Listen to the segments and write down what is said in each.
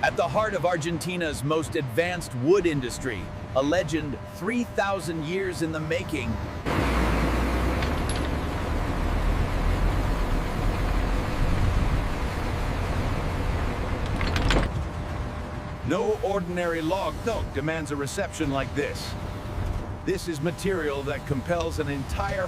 At the heart of Argentina's most advanced wood industry, a legend 3,000 years in the making. No ordinary log demands a reception like this. This is material that compels an entire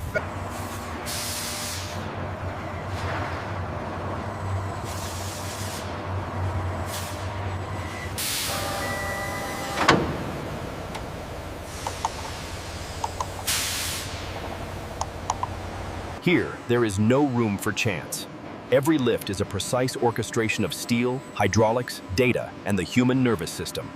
Here, there is no room for chance. Every lift is a precise orchestration of steel, hydraulics, data, and the human nervous system.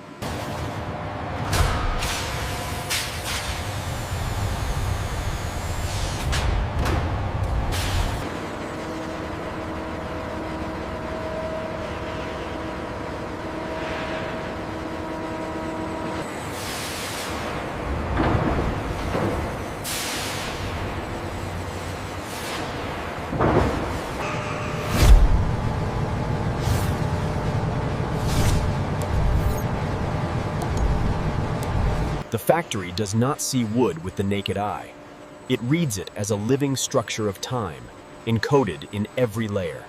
The factory does not see wood with the naked eye. It reads it as a living structure of time, encoded in every layer.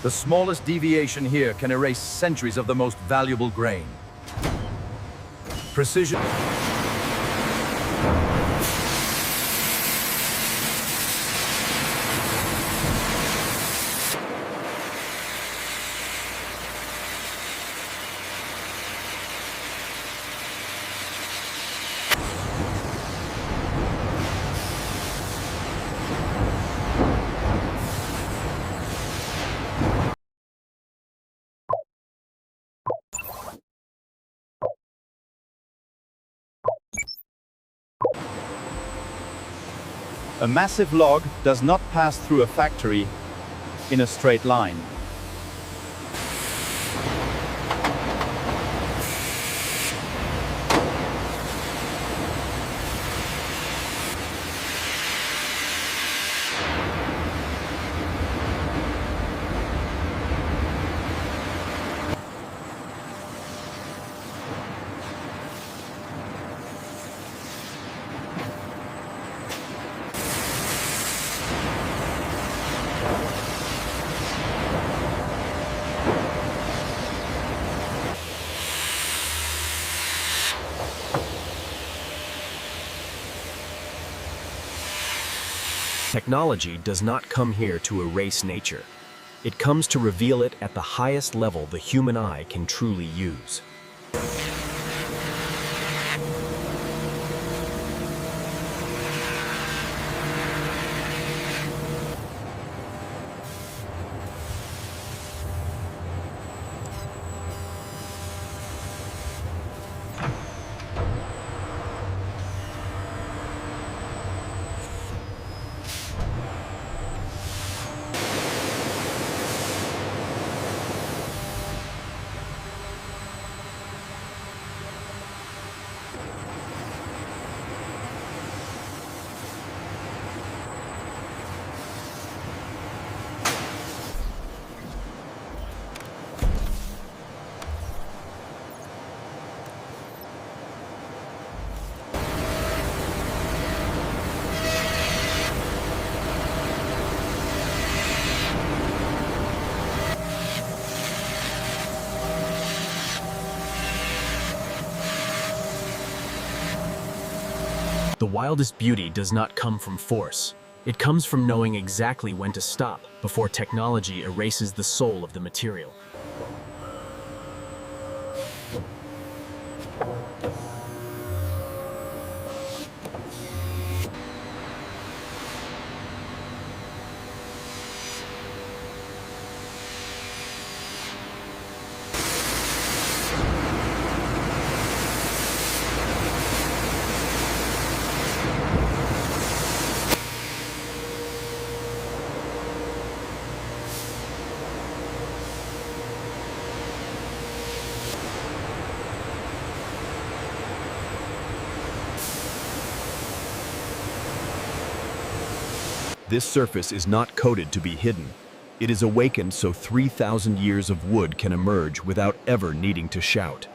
The smallest deviation here can erase centuries of the most valuable grain. Precision. A massive log does not pass through a factory in a straight line. Technology does not come here to erase nature. It comes to reveal it at the highest level the human eye can truly use. The wildest beauty does not come from force. It comes from knowing exactly when to stop before technology erases the soul of the material. This surface is not coated to be hidden. It is awakened so 3,000 years of wood can emerge without ever needing to shout.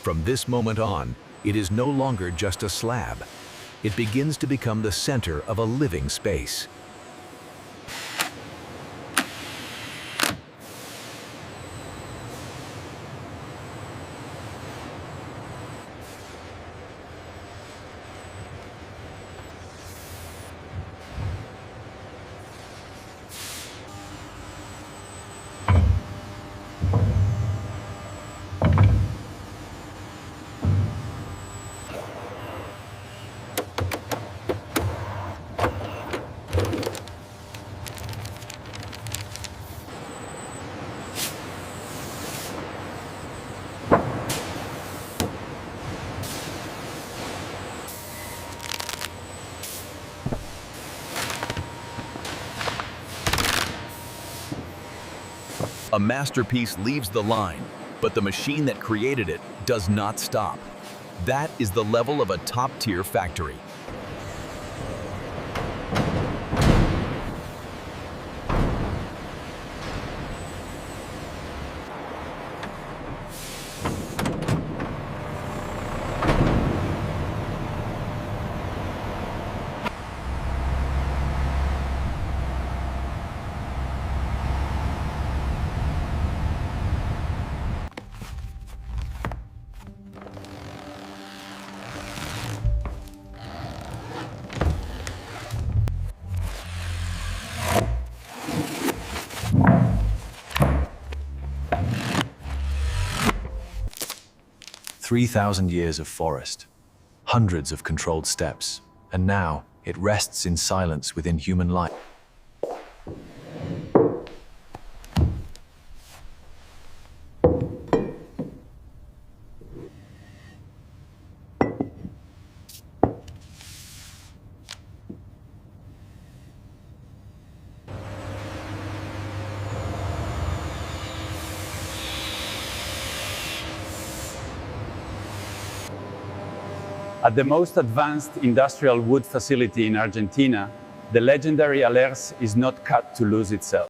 From this moment on, it is no longer just a slab. It begins to become the center of a living space. A masterpiece leaves the line, but the machine that created it does not stop. That is the level of a top-tier factory. Three 3,000 years of forest, hundreds of controlled steps, and now it rests in silence within human life. At the most advanced industrial wood facility in Argentina, the legendary Alerce is not cut to lose itself.